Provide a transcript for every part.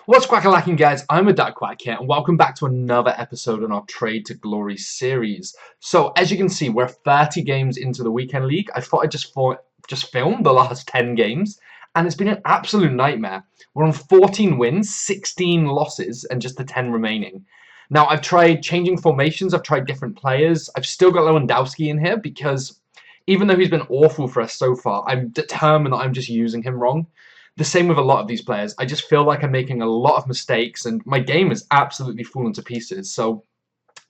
What's quackalacking, guys? I'm a Duck Quack here, and welcome back to another episode on our Trade to Glory series. So, as you can see, we're 30 games into the weekend league. I thought I'd just film the last 10 games, and it's been an absolute nightmare. We're on 14 wins, 16 losses, and just the 10 remaining. Now, I've tried changing formations, I've tried different players. I've still got Lewandowski in here because even though he's been awful for us so far, I'm determined that I'm just using him wrong. The same with a lot of these players. I just feel like I'm making a lot of mistakes and my game is absolutely falling to pieces. So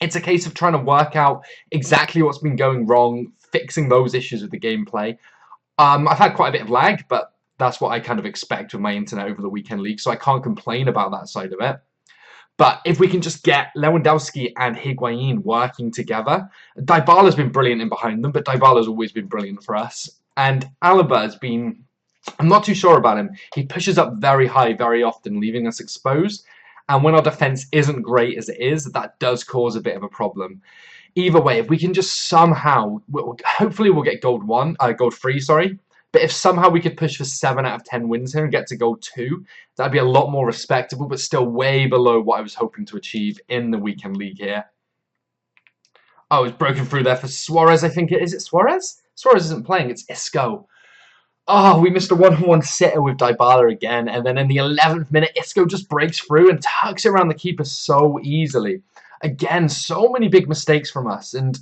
it's a case of trying to work out exactly what's been going wrong, fixing those issues with the gameplay. I've had quite a bit of lag, but that's what I kind of expect with my internet over the weekend league, so I can't complain about that side of it. But if we can just get Lewandowski and Higuain working together, Dybala's been brilliant in behind them, but Dybala's always been brilliant for us. And Alaba has been... I'm not too sure about him. He pushes up very high very often, leaving us exposed. And when our defense isn't great as it is, that does cause a bit of a problem. Either way, if we can just somehow, hopefully we'll get gold 3, sorry. But if somehow we could push for 7 out of 10 wins here and get to gold 2, that'd be a lot more respectable, but still way below what I was hoping to achieve in the weekend league here. Oh, it's broken through there for Suarez, I think it is. Is it Suarez? Suarez isn't playing, it's Isco. Oh, we missed a one-on-one sitter with Dybala again, and then in the 11th minute, Isco just breaks through and tucks it around the keeper so easily. Again, so many big mistakes from us, and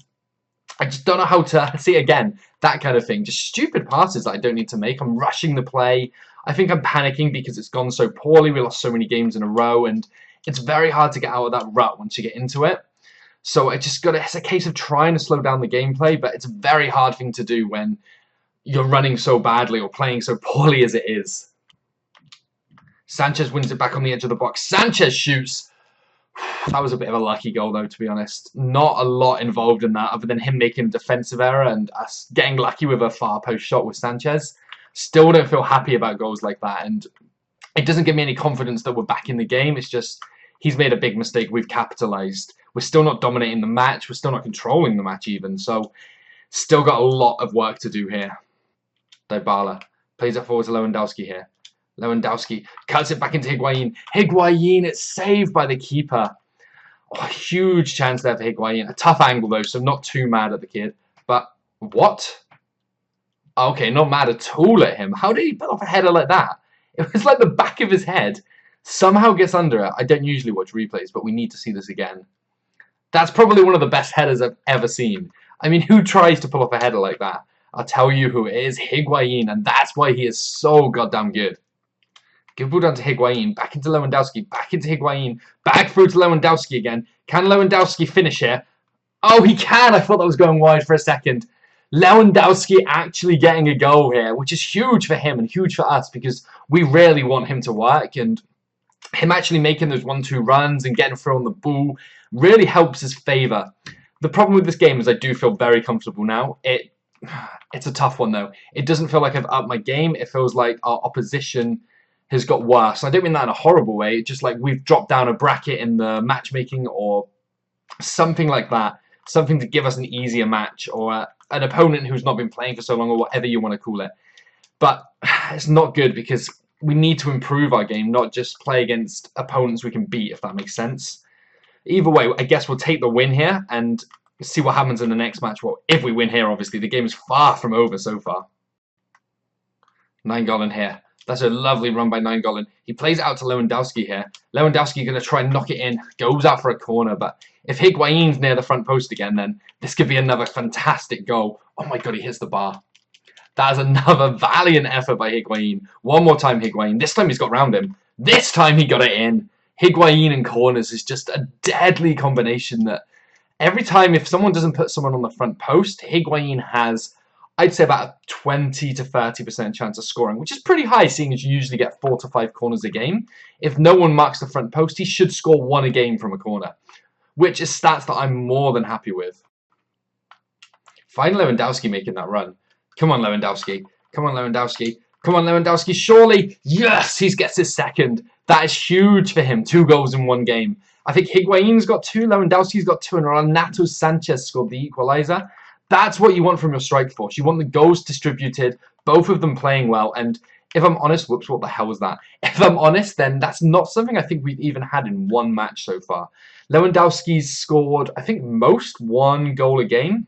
I just don't know how to see again, that kind of thing. Just stupid passes that I don't need to make. I'm rushing the play. I think I'm panicking because it's gone so poorly. We lost so many games in a row, and it's very hard to get out of that rut once you get into it. So it's a case of trying to slow down the gameplay, but it's a very hard thing to do when you're running so badly or playing so poorly as it is. Sanchez wins it back on the edge of the box. Sanchez shoots. That was a bit of a lucky goal, though, to be honest. Not a lot involved in that other than him making a defensive error and us getting lucky with a far post shot with Sanchez. Still don't feel happy about goals like that, and it doesn't give me any confidence that we're back in the game. It's just he's made a big mistake. We've capitalized. We're still not dominating the match. We're still not controlling the match even. So still got a lot of work to do here. Dybala plays it forward to Lewandowski here. Lewandowski cuts it back into Higuain. Higuain, it's saved by the keeper. Oh, huge chance there for Higuain. A tough angle though, so not too mad at the kid. But what? Okay, not mad at all at him. How did he put off a header like that? It was like the back of his head somehow gets under it. I don't usually watch replays, but we need to see this again. That's probably one of the best headers I've ever seen. I mean, who tries to pull off a header like that? I'll tell you who it is, Higuain, and that's why he is so goddamn good. Give ball down to Higuain, back into Lewandowski, back into Higuain, back through to Lewandowski again. Can Lewandowski finish here? Oh, he can! I thought that was going wide for a second. Lewandowski actually getting a goal here, which is huge for him and huge for us because we really want him to work, and him actually making those 1-2 runs and getting through on the ball really helps his favour. The problem with this game is I do feel very comfortable now. It's a tough one, though. It doesn't feel like I've upped my game. It feels like our opposition has got worse. I don't mean that in a horrible way. It's just like we've dropped down a bracket in the matchmaking or something like that. Something to give us an easier match or an opponent who's not been playing for so long or whatever you want to call it. But it's not good because we need to improve our game, not just play against opponents we can beat, if that makes sense. Either way, I guess we'll take the win here and see what happens in the next match. Well, if we win here, obviously. The game is far from over so far. Nainggolan here. That's a lovely run by Nainggolan. He plays it out to Lewandowski here. Lewandowski going to try and knock it in. Goes out for a corner, but if Higuain's near the front post again, then this could be another fantastic goal. Oh my god, he hits the bar. That is another valiant effort by Higuain. One more time, Higuain. This time he's got round him. This time he got it in. Higuain in corners is just a deadly combination that every time, if someone doesn't put someone on the front post, Higuain has, I'd say, about a 20 to 30% chance of scoring, which is pretty high, seeing as you usually get 4 to 5 corners a game. If no one marks the front post, he should score 1 a game from a corner, which is stats that I'm more than happy with. Find Lewandowski making that run. Come on, Lewandowski. Come on, Lewandowski. Come on, Lewandowski. Surely, yes, he gets his second. That is huge for him. 2 goals in 1 game. I think Higuain's got 2, Lewandowski's got 2, and Renato Sanchez scored the equaliser. That's what you want from your strike force. You want the goals distributed, both of them playing well, and If I'm honest, whoops, what the hell was that? If I'm honest, then that's not something I think we've even had in one match so far. Lewandowski's scored, I think, most 1 goal a game.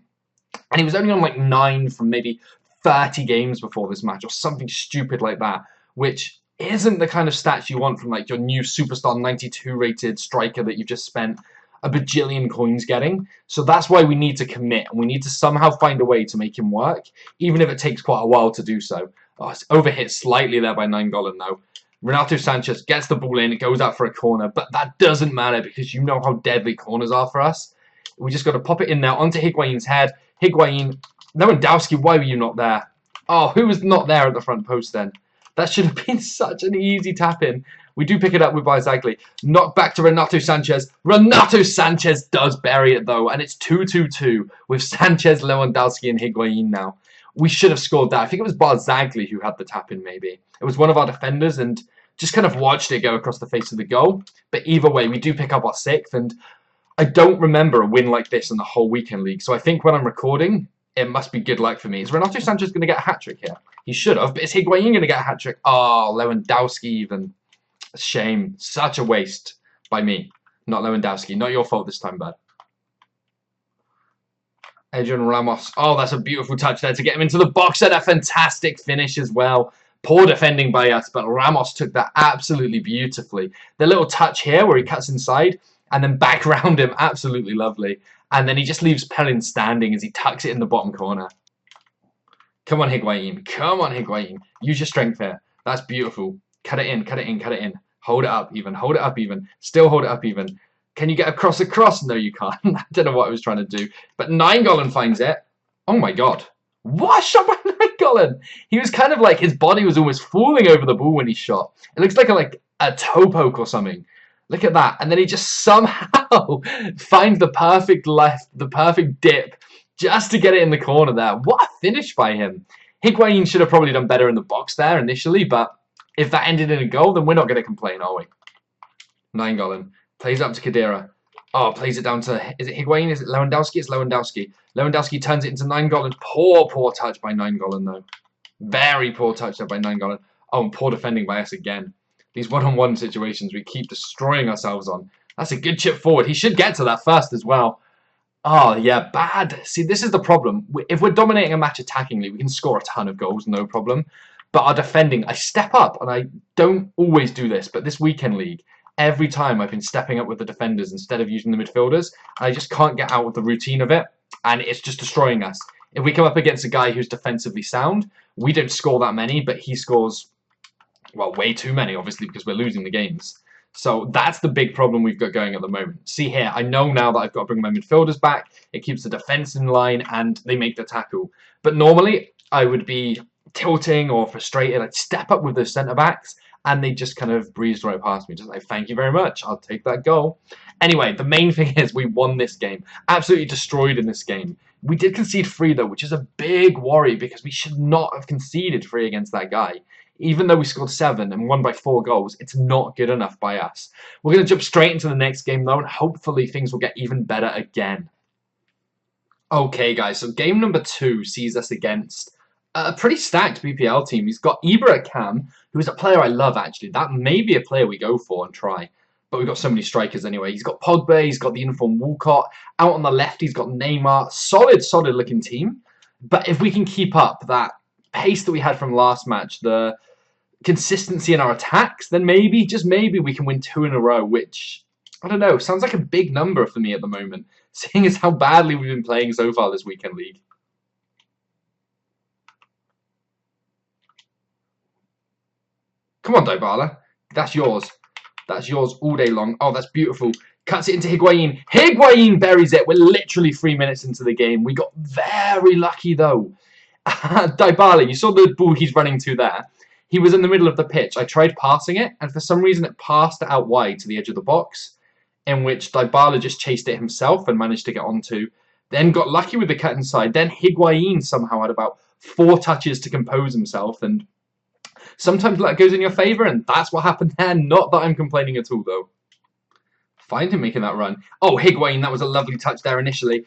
And he was only on like 9 from maybe 30 games before this match or something stupid like that, which isn't the kind of stats you want from like your new superstar 92 rated striker that you've just spent a bajillion coins getting. So that's why we need to commit, and we need to somehow find a way to make him work, even if it takes quite a while to do so. Oh, it's overhit slightly there by Nainggolan though. Renato Sanchez gets the ball in, it goes out for a corner, but that doesn't matter because you know how deadly corners are for us. We just got to pop it in there onto Higuain's head. Higuain, Lewandowski, why were you not there? Oh, who was not there at the front post then? That should have been such an easy tap-in. We do pick it up with Barzagli. Knock back to Renato Sanchez. Renato Sanchez does bury it though, and it's 2-2-2 with Sanchez, Lewandowski, and Higuain now. We should have scored that. I think it was Barzagli who had the tap-in maybe. It was one of our defenders and just kind of watched it go across the face of the goal. But either way, we do pick up our 6th, and I don't remember a win like this in the whole weekend league. So I think when I'm recording, it must be good luck for me. Is Renato Sanchez going to get a hat-trick here? He should have, but is Higuain going to get a hat-trick? Oh, Lewandowski even. Shame. Such a waste by me. Not Lewandowski. Not your fault this time, bud. Adrian Ramos. Oh, that's a beautiful touch there to get him into the box, and a fantastic finish as well. Poor defending by us, but Ramos took that absolutely beautifully. The little touch here where he cuts inside and then back round him, absolutely lovely. And then he just leaves Pelin standing as he tucks it in the bottom corner. Come on, Higuain. Come on, Higuain. Use your strength here. That's beautiful. Cut it in, cut it in, cut it in. Hold it up even. Hold it up even. Still hold it up even. Can you get across? No, you can't. I don't know what I was trying to do. But Nainggolan finds it. Oh my god. What a shot by Nainggolan! He was kind of like, his body was almost falling over the ball when he shot. It looks like a toe poke or something. Look at that. And then he just somehow finds the perfect left, the perfect dip, just to get it in the corner there. What a finish by him. Higuain should have probably done better in the box there initially, but if that ended in a goal, then we're not going to complain, are we? Nainggolan plays up to Khedira. Oh, plays it down to, is it Higuain? Is it Lewandowski? It's Lewandowski. Lewandowski turns it into Nainggolan. Poor touch by Nainggolan, though. Very poor touch there by Nainggolan. Oh, and poor defending by us again. These one-on-one situations we keep destroying ourselves on. That's a good chip forward. He should get to that first as well. Oh, yeah, bad. See, this is the problem. If we're dominating a match attackingly, we can score a ton of goals, no problem. But our defending, I step up, and I don't always do this, but this weekend league, every time I've been stepping up with the defenders instead of using the midfielders, I just can't get out of the routine of it, and it's just destroying us. If we come up against a guy who's defensively sound, we don't score that many, but he scores, well, way too many, obviously, because we're losing the games. So that's the big problem we've got going at the moment. See here, I know now that I've got to bring my midfielders back. It keeps the defence in line, and they make the tackle. But normally, I would be tilting or frustrated. I'd step up with those centre-backs, and they just kind of breezed right past me. Just like, thank you very much. I'll take that goal. Anyway, the main thing is we won this game. Absolutely destroyed in this game. We did concede 3, though, which is a big worry because we should not have conceded 3 against that guy. Even though we scored 7 and won by 4 goals, it's not good enough by us. We're going to jump straight into the next game, though, and hopefully things will get even better again. Okay, guys, so game number 2 sees us against a pretty stacked BPL team. He's got Ibra at Cam, who is a player I love, actually. That may be a player we go for and try. But we've got so many strikers anyway. He's got Pogba, he's got the uniform Walcott. Out on the left, he's got Neymar. Solid looking team. But if we can keep up that pace that we had from last match, the consistency in our attacks, then maybe, just maybe, we can win 2 in a row, which, I don't know, sounds like a big number for me at the moment, seeing as how badly we've been playing so far this weekend league. Come on, Dybala. That's yours. That's yours all day long. Oh, that's beautiful. Cuts it into Higuain. Higuain buries it. We're literally 3 minutes into the game. We got very lucky, though. Dybala, you saw the ball he's running to there. He was in the middle of the pitch. I tried passing it, and for some reason it passed out wide to the edge of the box, in which Dybala just chased it himself and managed to get onto. Then got lucky with the cut inside. Then Higuain somehow had about 4 touches to compose himself, and sometimes luck goes in your favour, and that's what happened there. Not that I'm complaining at all, though. Find him making that run. Oh, Higuain, that was a lovely touch there initially.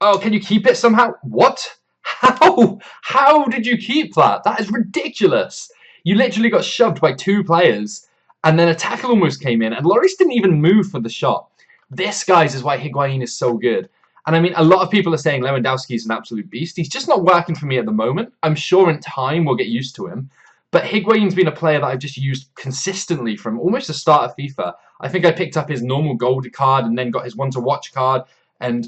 Oh, can you keep it somehow? What? How? How did you keep that? That is ridiculous. You literally got shoved by 2 players, and then a tackle almost came in, and Lloris didn't even move for the shot. This, guys, is why Higuain is so good. And I mean, a lot of people are saying Lewandowski is an absolute beast. He's just not working for me at the moment. I'm sure in time we'll get used to him. But Higuain's been a player that I've just used consistently from almost the start of FIFA. I think I picked up his normal gold card and then got his one to watch card, and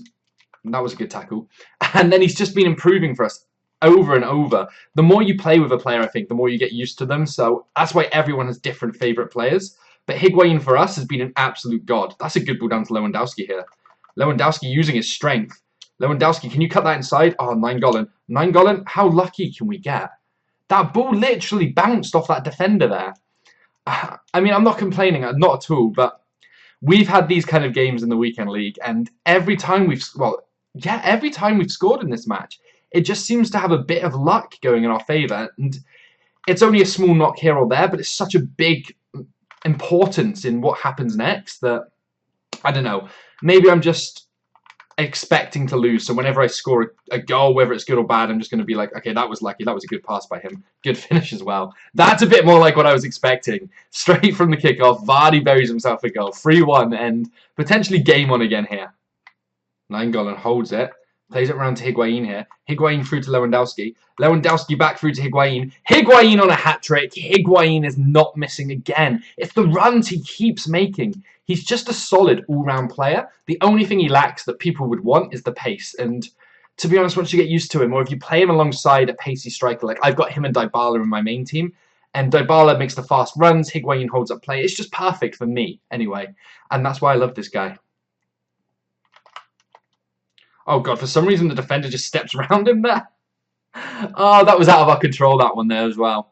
that was a good tackle. And then he's just been improving for us over and over. The more you play with a player, I think, the more you get used to them. So that's why everyone has different favourite players. But Higuain for us has been an absolute god. That's a good ball down to Lewandowski here. Lewandowski using his strength. Lewandowski, can you cut that inside? Oh, Nainggolan. Nainggolan, how lucky can we get? That ball literally bounced off that defender there. I mean, I'm not complaining, not at all, but we've had these kind of games in the weekend league, and every time we've scored in this match, it just seems to have a bit of luck going in our favour, and it's only a small knock here or there, but it's such a big importance in what happens next that, I don't know, maybe I'm just expecting to lose, so whenever I score a goal, whether it's good or bad, I'm just going to be like, okay, that was lucky, that was a good pass by him, good finish as well. That's a bit more like what I was expecting. Straight from the kickoff, Vardy buries himself a goal, 3-1, and potentially game on again here. Nainggolan holds it, plays it around to Higuain here. Higuain through to Lewandowski. Lewandowski back through to Higuain. Higuain on a hat-trick. Higuain is not missing again. It's the runs he keeps making. He's just a solid all-round player. The only thing he lacks that people would want is the pace. And to be honest, once you get used to him, or if you play him alongside a pacey striker, like I've got him and Dybala in my main team, and Dybala makes the fast runs, Higuain holds up play. It's just perfect for me, anyway. And that's why I love this guy. Oh, God, for some reason the defender just steps around him there. Oh, that was out of our control, that one there as well.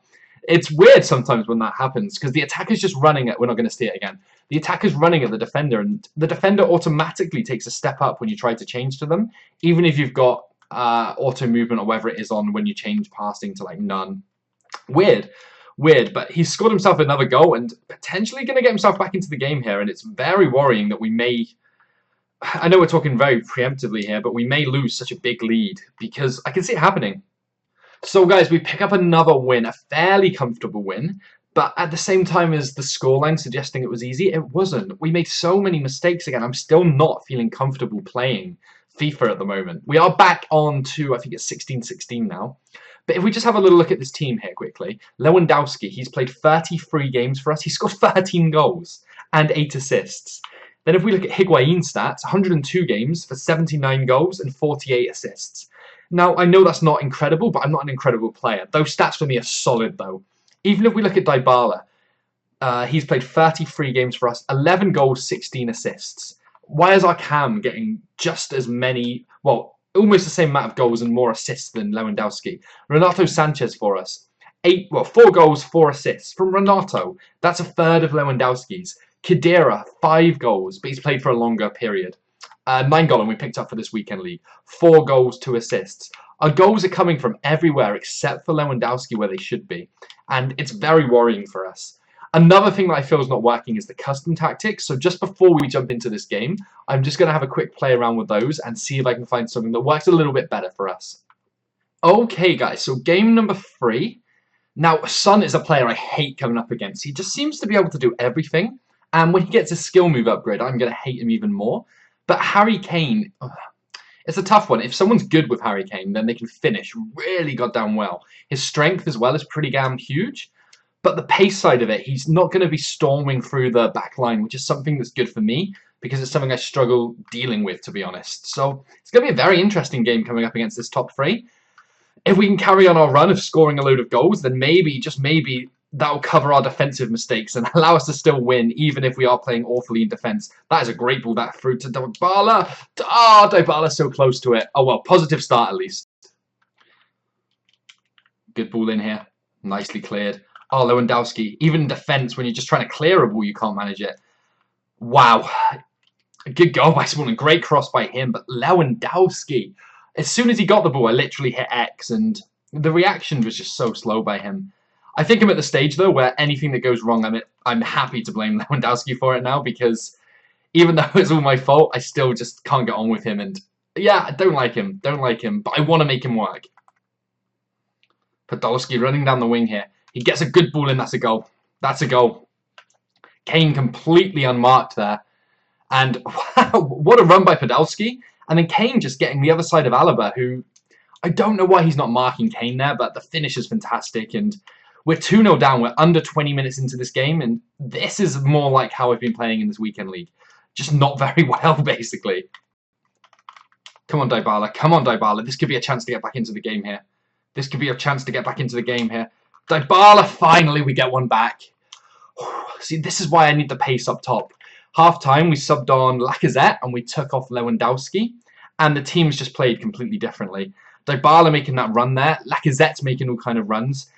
It's weird sometimes when that happens, because the attacker's just running at... We're not going to see it again. The attacker's running at the defender, and the defender automatically takes a step up when you try to change to them, even if you've got auto movement or whatever it is on when you change passing to, like, none. Weird, but he's scored himself another goal and potentially going to get himself back into the game here, and it's very worrying that we may... I know we're talking very preemptively here, but we may lose such a big lead because I can see it happening. So, guys, we pick up another win, a fairly comfortable win, but at the same time as the scoreline suggesting it was easy, it wasn't. We made so many mistakes again. I'm still not feeling comfortable playing FIFA at the moment. We are back on to, I think it's 16-16 now. But if we just have a little look at this team here quickly, Lewandowski, he's played 33 games for us. He scored 13 goals and 8 assists. Then if we look at Higuain's stats, 102 games for 79 goals and 48 assists. Now, I know that's not incredible, but I'm not an incredible player. Those stats for me are solid, though. Even if we look at Dybala, he's played 33 games for us, 11 goals, 16 assists. Why is our Cam getting just as many, well, almost the same amount of goals and more assists than Lewandowski? Renato Sanchez for us, 4 goals, 4 assists. From Renato, that's a third of Lewandowski's. Khedira, 5 goals, but he's played for a longer period. Nainggolan we picked up for this weekend league. 4 goals, 2 assists. Our goals are coming from everywhere except for Lewandowski where they should be. And it's very worrying for us. Another thing that I feel is not working is the custom tactics. So just before we jump into this game, I'm just going to have a quick play around with those and see if I can find something that works a little bit better for us. Okay, guys, so game number 3. Now, Son is a player I hate coming up against. He just seems to be able to do everything. And when he gets a skill move upgrade, I'm going to hate him even more. But Harry Kane, it's a tough one. If someone's good with Harry Kane, then they can finish really goddamn well. His strength as well is pretty damn huge. But the pace side of it, he's not going to be storming through the back line, which is something that's good for me, because it's something I struggle dealing with, to be honest. So it's going to be a very interesting game coming up against this top 3. If we can carry on our run of scoring a load of goals, then maybe, just maybe, that'll cover our defensive mistakes and allow us to still win, even if we are playing awfully in defence. That is a great ball, that through to Dybala. Oh, Dybala's so close to it. Oh, well, positive start at least. Good ball in here. Nicely cleared. Oh, Lewandowski. Even in defence, when you're just trying to clear a ball, you can't manage it. Wow. A good goal by Smalling. Great cross by him, but Lewandowski. As soon as he got the ball, I literally hit X, and the reaction was just so slow by him. I think I'm at the stage, though, where anything that goes wrong, I'm happy to blame Lewandowski for it now, because even though it's all my fault, I still just can't get on with him. And yeah, I don't like him, but I want to make him work. Podolski running down the wing here. He gets a good ball in. That's a goal. That's a goal. Kane completely unmarked there. And wow, what a run by Podolski. And then Kane just getting the other side of Alaba, who I don't know why he's not marking Kane there, but the finish is fantastic. And we're 2-0 down. We're under 20 minutes into this game. And this is more like how I've been playing in this weekend league. Just not very well, basically. Come on, Dybala. Come on, Dybala. This could be a chance to get back into the game here. This could be a chance to get back into the game here. Dybala, finally we get one back. See, this is why I need the pace up top. Half-time, we subbed on Lacazette and we took off Lewandowski. And the team's just played completely differently. Dybala making that run there. Lacazette's making all kind of runs.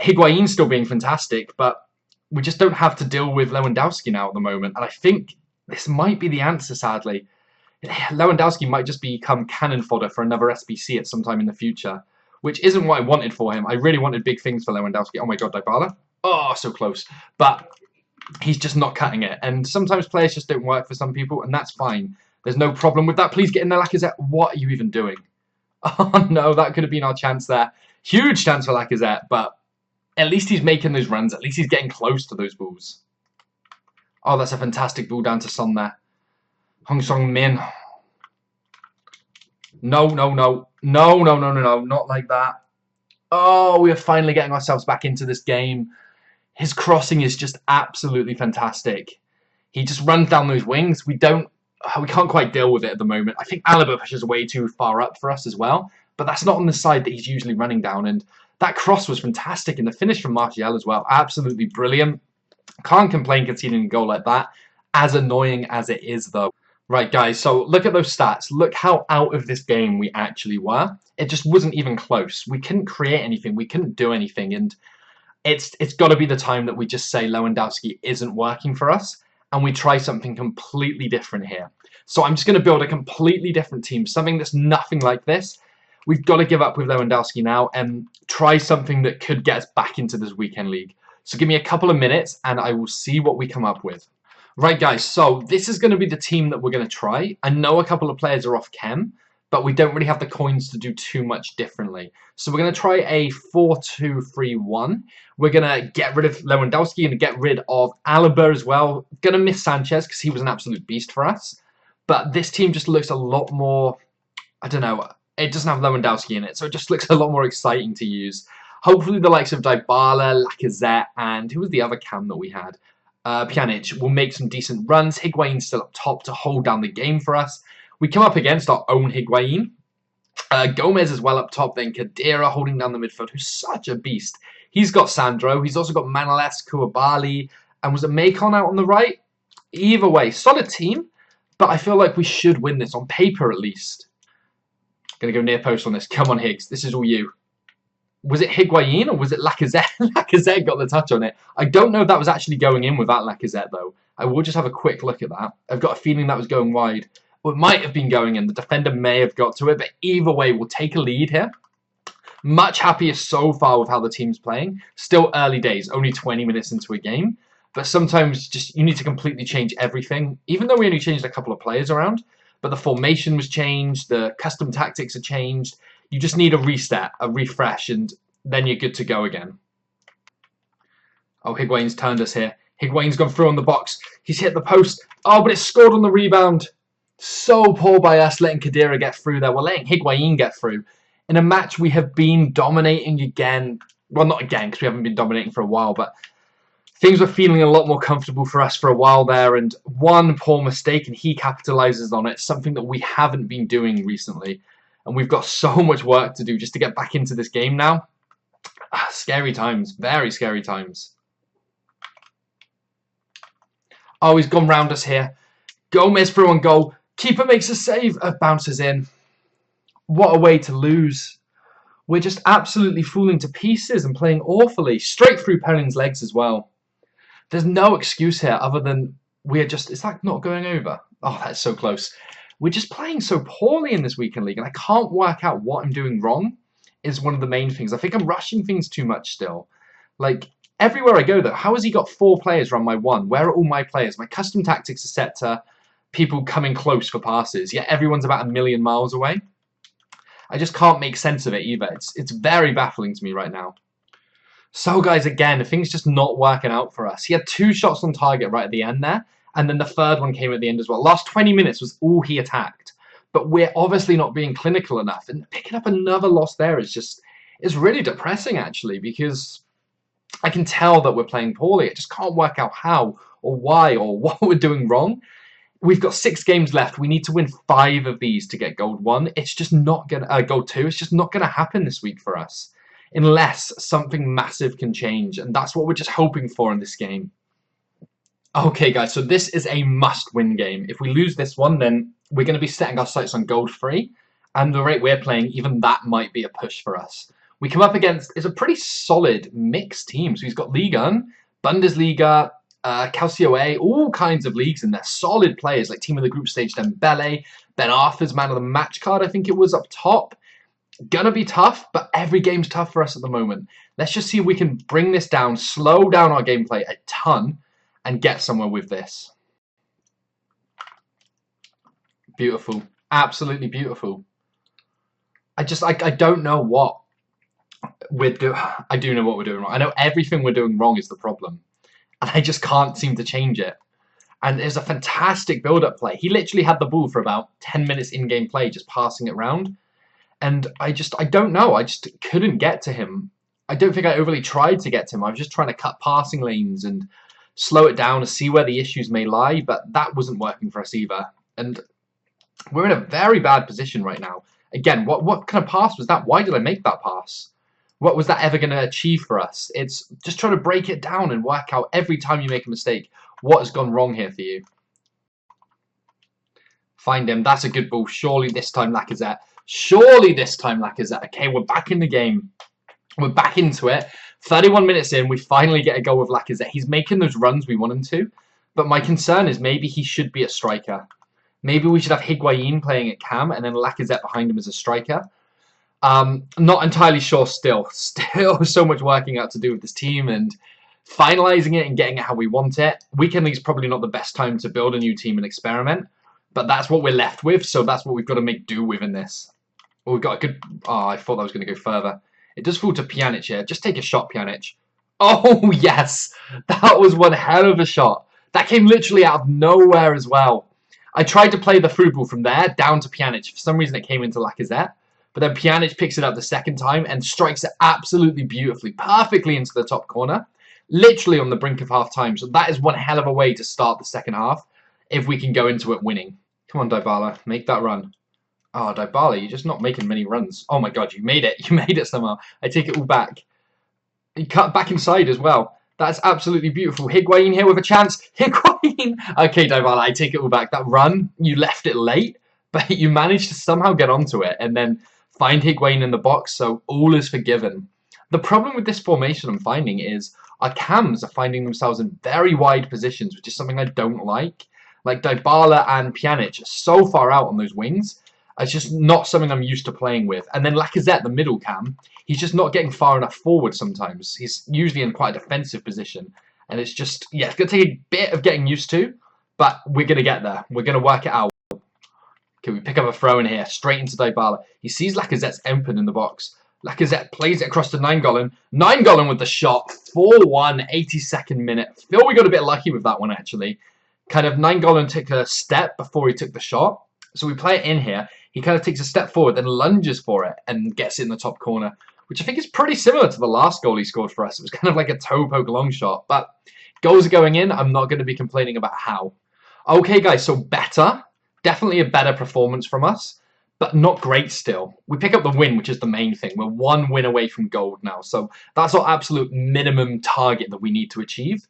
Higuain still being fantastic, but we just don't have to deal with Lewandowski now at the moment. And I think this might be the answer, sadly. Lewandowski might just become cannon fodder for another SBC at some time in the future, which isn't what I wanted for him. I really wanted big things for Lewandowski. Oh my god, Dybala. Oh, so close. But he's just not cutting it. And sometimes players just don't work for some people, and that's fine. There's no problem with that. Please get in there, Lacazette. What are you even doing? Oh no, that could have been our chance there. Huge chance for Lacazette, but at least he's making those runs. At least he's getting close to those balls. Oh, that's a fantastic ball down to Son there. Hong Song-min. No, no, no. No, no, no, no, no. Not like that. Oh, we are finally getting ourselves back into this game. His crossing is just absolutely fantastic. He just runs down those wings. We can't quite deal with it at the moment. I think Alaba pushes way too far up for us as well. But that's not on the side that he's usually running down. And that cross was fantastic. And the finish from Martial as well. Absolutely brilliant. Can't complain conceding a goal like that. As annoying as it is, though. Right, guys, so look at those stats. Look how out of this game we actually were. It just wasn't even close. We couldn't create anything. We couldn't do anything. And it's got to be the time that we just say Lewandowski isn't working for us and we try something completely different here. So I'm just going to build a completely different team, something that's nothing like this. We've got to give up with Lewandowski now and try something that could get us back into this weekend league. So give me a couple of minutes and I will see what we come up with. Right, guys, so this is going to be the team that we're going to try. I know a couple of players are off chem, but we don't really have the coins to do too much differently. So we're going to try a 4-2-3-1. We're going to get rid of Lewandowski and get rid of Alaba as well. Going to miss Sanchez because he was an absolute beast for us. But this team just looks a lot more, I don't know, it doesn't have Lewandowski in it, so it just looks a lot more exciting to use. Hopefully the likes of Dybala, Lacazette, and who was the other cam that we had? Pjanic will make some decent runs. Higuain's still up top to hold down the game for us. We come up against our own Higuain. Gomez as well up top. Then Khedira holding down the midfield, who's such a beast. He's got Sandro. He's also got Manolas, Koulibaly. And was it Macon out on the right? Either way, solid team. But I feel like we should win this, on paper at least. Going to go near post on this. Come on, Higgs. This is all you. Was it Higuain or was it Lacazette? Lacazette got the touch on it. I don't know if that was actually going in without Lacazette, though. I will just have a quick look at that. I've got a feeling that was going wide. Well, it might have been going in. The defender may have got to it, but either way, we'll take a lead here. Much happier so far with how the team's playing. Still early days, only 20 minutes into a game. But sometimes just you need to completely change everything, even though we only changed a couple of players around. But the formation was changed, the custom tactics are changed. You just need a reset, a refresh, and then you're good to go again. Oh, Higuain's turned us here. Higuain's gone through on the box. He's hit the post. Oh, but it's scored on the rebound. So poor by us letting Khedira get through there. We're letting Higuain get through. In a match we have been dominating again. Well, not again, because we haven't been dominating for a while, but things were feeling a lot more comfortable for us for a while there, and one poor mistake and he capitalizes on it, something that we haven't been doing recently. And we've got so much work to do just to get back into this game now. Scary times. Very scary times. Oh, he's gone round us here. Gomez through on goal. Keeper makes a save. Bounces in. What a way to lose. We're just absolutely falling to pieces and playing awfully. Straight through Pelling's legs as well. There's no excuse here other than we're just... Is that not going over? Oh, that's so close. We're just playing so poorly in this weekend league, and I can't work out what I'm doing wrong is one of the main things. I think I'm rushing things too much still. Like, everywhere I go, though, how has he got 4 players run my 1? Where are all my players? My custom tactics are set to people coming close for passes, yet everyone's about 1,000,000 miles away. I just can't make sense of it either. It's very baffling to me right now. So, guys, again, things just not working out for us. He had 2 shots on target right at the end there, and then the third one came at the end as well. Last 20 minutes was all he attacked. But we're obviously not being clinical enough, and picking up another loss there is really depressing, actually, because I can tell that we're playing poorly. I just can't work out how or why or what we're doing wrong. We've got 6 games left. We need to win 5 of these to get gold 1. It's just not gonna gold 2. It's just not gonna happen this week for us, unless something massive can change, and that's what we're just hoping for in this game. Okay, guys, so this is a must-win game. If we lose this one, then we're going to be setting our sights on gold 3, and the rate we're playing, even that might be a push for us. We come up against is a pretty solid mixed team. So he's got Liga 1, Bundesliga, Calcio A, all kinds of leagues in there. Solid players like team of the group stage Dembele, Ben Arthur's man of the match card, I think it was, up top. Gonna be tough, but every game's tough for us at the moment. Let's just see if we can bring this down, slow down our gameplay a ton, and get somewhere with this. Beautiful. Absolutely beautiful. I don't know what we're doing. I do know what we're doing wrong. I know everything we're doing wrong is the problem. And I just can't seem to change it. And there's a fantastic build-up play. He literally had the ball for about 10 minutes in-game play, just passing it around. And I don't know. I just couldn't get to him. I don't think I overly tried to get to him. I was just trying to cut passing lanes and slow it down to see where the issues may lie, but that wasn't working for us either. And we're in a very bad position right now. Again, what kind of pass was that? Why did I make that pass? What was that ever going to achieve for us? It's just trying to break it down and work out every time you make a mistake what has gone wrong here for you. Find him. That's a good ball. Surely this time, Lacazette. Surely this time, Lacazette. Okay, we're back in the game. We're back into it. 31 minutes in, we finally get a goal with Lacazette. He's making those runs we want him to, but my concern is maybe he should be a striker. Maybe we should have Higuain playing at cam and then Lacazette behind him as a striker. Not entirely sure still. Still so much working out to do with this team and finalising it and getting it how we want it. Weekend League's probably not the best time to build a new team and experiment, but that's what we're left with, so that's what we've got to make do with in this. We've got a good... Oh, I thought that was going to go further. It does fall to Pjanic here. Just take a shot, Pjanic. Oh, yes. That was one hell of a shot. That came literally out of nowhere as well. I tried to play the through ball from there down to Pjanic. For some reason, it came into Lacazette. But then Pjanic picks it up the second time and strikes it absolutely beautifully, perfectly into the top corner. Literally on the brink of half-time. So that is one hell of a way to start the second half if we can go into it winning. Come on, Dybala. Make that run. Oh, Dybala, you're just not making many runs. Oh my god, you made it. You made it somehow. I take it all back. You cut back inside as well. That's absolutely beautiful. Higuain here with a chance. Higuain! Okay, Dybala, I take it all back. That run, you left it late, but you managed to somehow get onto it and then find Higuain in the box, so all is forgiven. The problem with this formation I'm finding is our cams are finding themselves in very wide positions, which is something I don't like. Like Dybala and Pjanic are so far out on those wings. It's just not something I'm used to playing with. And then Lacazette, the middle cam, he's just not getting far enough forward sometimes. He's usually in quite a defensive position. And it's just, yeah, it's going to take a bit of getting used to, but we're going to get there. We're going to work it out. Okay, we pick up a throw in here, straight into Dybala. He sees Lacazette's open in the box. Lacazette plays it across to Nainggolan. Nainggolan with the shot, 4-1, 82nd minute. I feel we got a bit lucky with that one, actually. Kind of Nainggolan took a step before he took the shot. So we play it in here. He kind of takes a step forward, then lunges for it, and gets it in the top corner, which I think is pretty similar to the last goal he scored for us. It was kind of like a toe poke long shot, but goals are going in. I'm not going to be complaining about how. Okay, guys, so better. Definitely a better performance from us, but not great still. We pick up the win, which is the main thing. We're 1 win away from gold now, so that's our absolute minimum target that we need to achieve,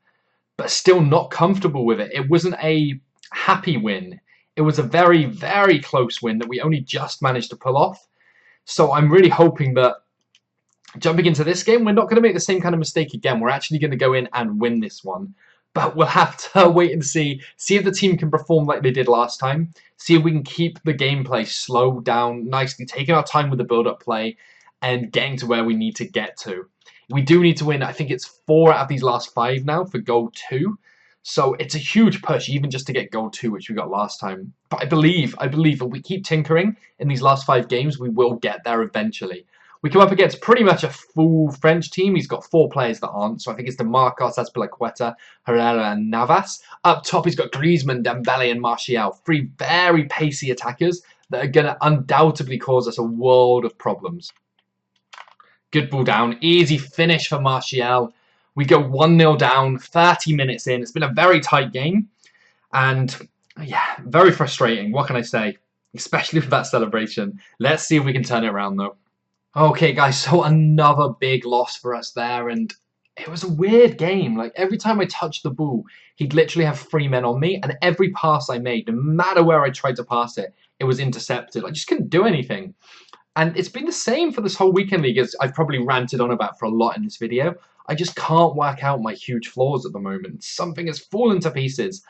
but still not comfortable with it. It wasn't a happy win. It was a very, very close win that we only just managed to pull off. So I'm really hoping that jumping into this game, we're not going to make the same kind of mistake again. We're actually going to go in and win this one. But we'll have to wait and see if the team can perform like they did last time. See if we can keep the gameplay slowed down nicely, taking our time with the build-up play and getting to where we need to get to. We do need to win, I think it's 4 out of these last 5 now for gold 2. So it's a huge push, even just to get gold 2, which we got last time. But I believe if we keep tinkering in these last 5 games, we will get there eventually. We come up against pretty much a full French team. He's got 4 players that aren't. So I think it's DeMarcos, Azpilicueta, Herrera and Navas. Up top, he's got Griezmann, Dembele and Martial. 3 very pacey attackers that are going to undoubtedly cause us a world of problems. Good ball down. Easy finish for Martial. We go 1-0 down, 30 minutes in. It's been a very tight game. And yeah, very frustrating. What can I say? Especially with that celebration. Let's see if we can turn it around though. Okay, guys, so another big loss for us there, and it was a weird game. Like, every time I touched the ball, he'd literally have 3 men on me, and every pass I made, no matter where I tried to pass it, it was intercepted. I just couldn't do anything. And it's been the same for this whole weekend league, as I've probably ranted on about for a lot in this video. I just can't work out my huge flaws at the moment. Something has fallen to pieces.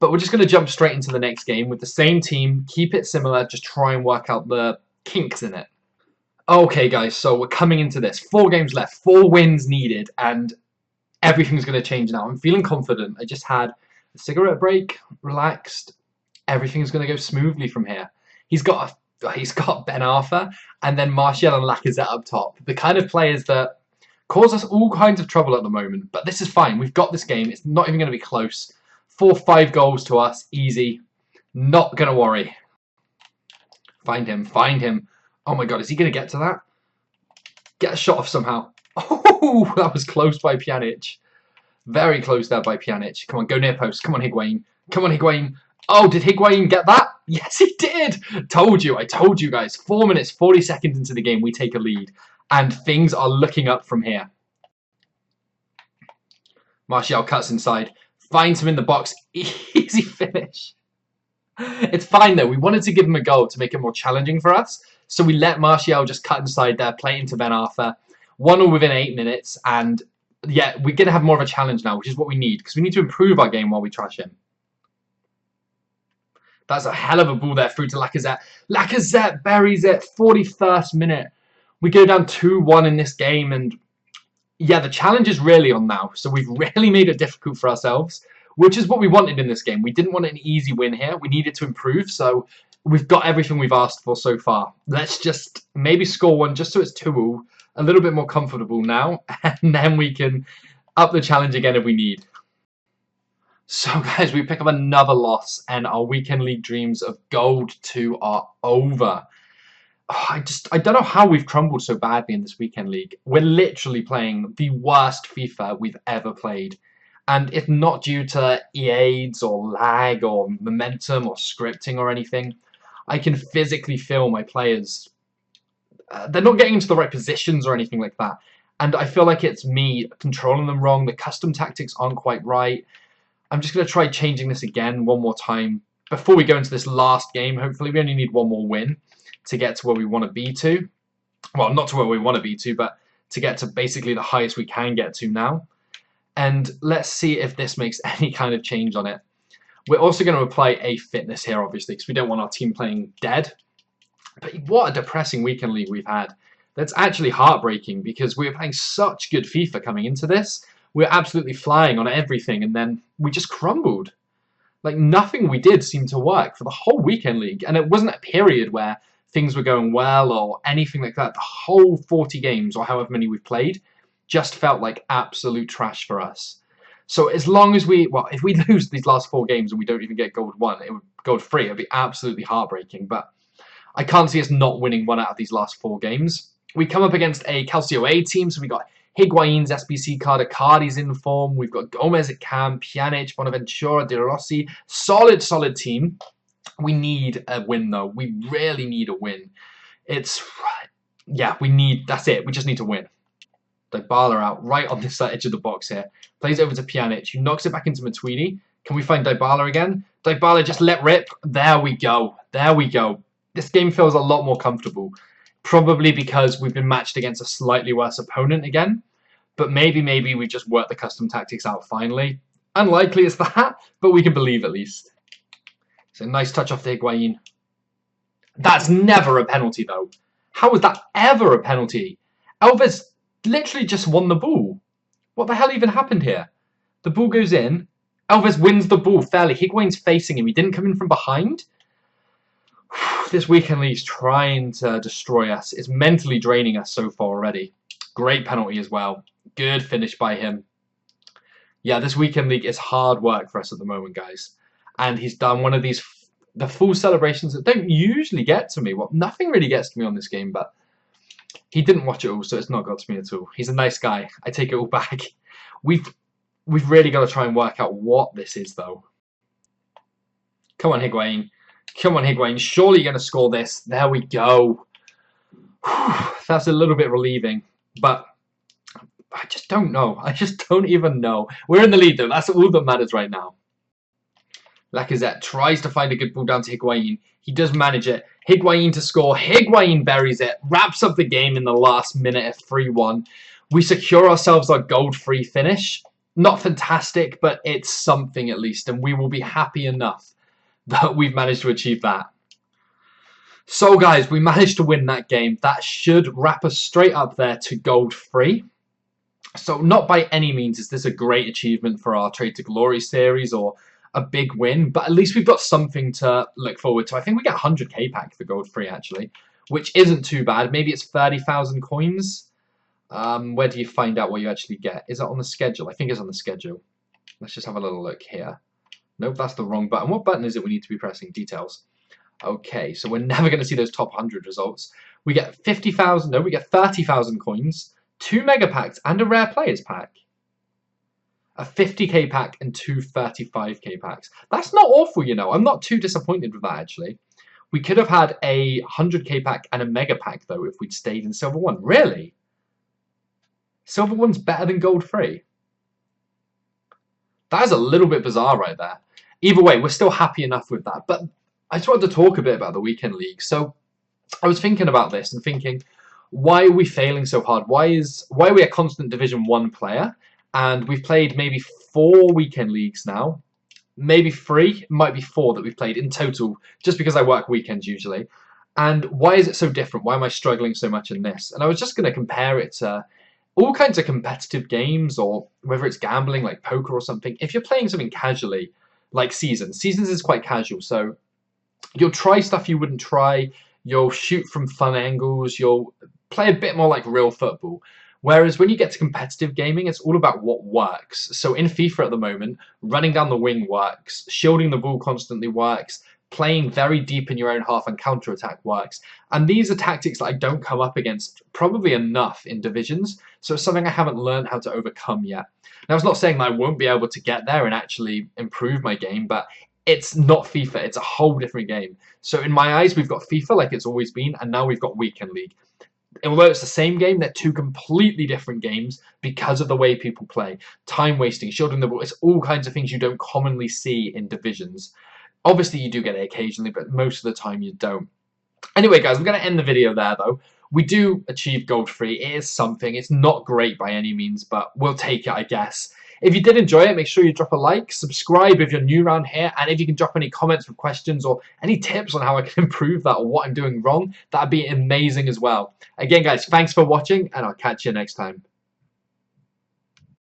But we're just going to jump straight into the next game with the same team, keep it similar, just try and work out the kinks in it. Okay, guys, so we're coming into this. 4 games left, 4 wins needed, and everything's going to change now. I'm feeling confident. I just had a cigarette break, relaxed. Everything's going to go smoothly from here. He's got Ben Arthur, and then Martial and Lacazette up top. The kind of players that cause us all kinds of trouble at the moment. But this is fine. We've got this game. It's not even going to be close. 4-5 goals to us. Easy. Not going to worry. Find him. Find him. Oh my god, is he going to get to that? Get a shot off somehow. Oh, that was close by Pjanic. Very close there by Pjanic. Come on, go near post. Come on, Higuain. Come on, Higuain. Oh, did Higuain get that? Yes, he did. Told you. I told you guys. 4 minutes, 40 seconds into the game, we take a lead. And things are looking up from here. Martial cuts inside. Finds him in the box. Easy finish. It's fine, though. We wanted to give him a goal to make it more challenging for us. So we let Martial just cut inside there, play into Ben Arthur. 1-0 within 8 minutes. And yeah, we're going to have more of a challenge now, which is what we need. Because we need to improve our game while we trash him. That's a hell of a ball there through to Lacazette. Lacazette buries it. 41st minute. We go down 2-1 in this game. And yeah, the challenge is really on now. So we've really made it difficult for ourselves, which is what we wanted in this game. We didn't want an easy win here. We needed to improve. So we've got everything we've asked for so far. Let's just maybe score one just so it's 2-2. A little bit more comfortable now. And then we can up the challenge again if we need. So guys, we pick up another loss. And our weekend league dreams of gold 2 are over. Oh, I don't know how we've crumbled so badly in this weekend league. We're literally playing the worst FIFA we've ever played. And it's not due to EAs or lag or momentum or scripting or anything. I can physically feel my players. They're not getting into the right positions or anything like that. And I feel like it's me controlling them wrong. The custom tactics aren't quite right. I'm just going to try changing this again one more time. Before we go into this last game, hopefully we only need 1 more win to get to where we want to be to. Well, not to where we want to be to, but to get to basically the highest we can get to now. And let's see if this makes any kind of change on it. We're also going to apply a fitness here, obviously, because we don't want our team playing dead. But what a depressing weekend league we've had. That's actually heartbreaking because we were playing such good FIFA coming into this. We were absolutely flying on everything, and then we just crumbled. Like, nothing we did seemed to work for the whole weekend league. And it wasn't a period where things were going well or anything like that. The whole 40 games, or however many we've played, just felt like absolute trash for us. So as long as if we lose these last 4 games and we don't even get gold 1, gold 3, it would be absolutely heartbreaking. But I can't see us not winning 1 out of these last 4 games. We come up against a Calcio A team, so we got Higuain's SBC card, Icardi's in form. We've got Gomez at Cam, Pjanic, Bonaventura, De Rossi. Solid team. We need a win, though. We really need a win. That's it. We just need to win. Dybala out right on this edge of the box here. Plays over to Pjanic, who knocks it back into Matuidi. Can we find Dybala again? Dybala just let rip. There we go. There we go. This game feels a lot more comfortable. Probably because we've been matched against a slightly worse opponent again. But maybe we just worked the custom tactics out finally. Unlikely as that, but we can believe at least. So nice touch off the Higuain. That's never a penalty, though. How was that ever a penalty? Alves literally just won the ball. What the hell even happened here? The ball goes in. Alves wins the ball fairly. Higuain's facing him. He didn't come in from behind. This weekend league's trying to destroy us. It's mentally draining us so far already. Great penalty as well. Good finish by him. Yeah, this weekend league is hard work for us at the moment, guys. And he's done one of these, the full celebrations that don't usually get to me. Well, nothing really gets to me on this game, but he didn't watch it all, so it's not got to me at all. He's a nice guy. I take it all back. We've really got to try and work out what this is, though. Come on, Higuain. Come on, Higuain. Surely you're going to score this. There we go. Whew, that's a little bit relieving, but I just don't know. I just don't even know. We're in the lead, though. That's all that matters right now. Lacazette tries to find a good ball down to Higuain. He does manage it. Higuain to score. Higuain buries it. Wraps up the game in the last minute at 3-1. We secure ourselves our gold-free finish. Not fantastic, but it's something at least. And we will be happy enough that we've managed to achieve that. So, guys, we managed to win that game. That should wrap us straight up there to gold-free. So, not by any means is this a great achievement for our Trade to Glory series or a big win, but at least we've got something to look forward to. I think we get 100k pack for gold free actually, which isn't too bad. Maybe it's 30,000 coins. Where do you find out what you actually get? Is it on the schedule? I think it's on the schedule. Let's just have a little look here. Nope, that's the wrong button. What button is it we need to be pressing? Details. Okay, so we're never going to see those top 100 results. We get 50,000, no, we get 30,000 coins, 2 mega packs, and a rare players pack. A 50k pack and 2 35k packs. That's not awful, you know. I'm not too disappointed with that, actually. We could have had a 100k pack and a mega pack, though, if we'd stayed in Silver 1. Really? Silver 1's better than Gold Free? That is a little bit bizarre right there. Either way, we're still happy enough with that. But I just wanted to talk a bit about the Weekend League. So I was thinking about this and thinking, why are we failing so hard? Why are we a constant Division 1 player? And we've played maybe 4 weekend leagues now. Maybe 3, might be 4 that we've played in total, just because I work weekends usually. And why is it so different? Why am I struggling so much in this? And I was just going to compare it to all kinds of competitive games, or whether it's gambling like poker or something. If you're playing something casually, like Seasons is quite casual, so you'll try stuff you wouldn't try, you'll shoot from fun angles, you'll play a bit more like real football. Whereas when you get to competitive gaming, it's all about what works. So in FIFA at the moment, running down the wing works, shielding the ball constantly works, playing very deep in your own half and counter-attack works. And these are tactics that I don't come up against probably enough in divisions, so it's something I haven't learned how to overcome yet. Now, it's not saying that I won't be able to get there and actually improve my game, but it's not FIFA, it's a whole different game. So in my eyes, we've got FIFA like it's always been, and now we've got Weekend League. Although it's the same game, they're 2 completely different games because of the way people play. Time wasting, shielding the ball, it's all kinds of things you don't commonly see in divisions. Obviously you do get it occasionally, but most of the time you don't. Anyway guys, I'm going to end the video there though. We do achieve gold free. It is something. It's not great by any means, but we'll take it, I guess. If you did enjoy it, make sure you drop a like, subscribe if you're new around here, and if you can drop any comments with questions or any tips on how I can improve that or what I'm doing wrong, that'd be amazing as well. Again, guys, thanks for watching, and I'll catch you next time.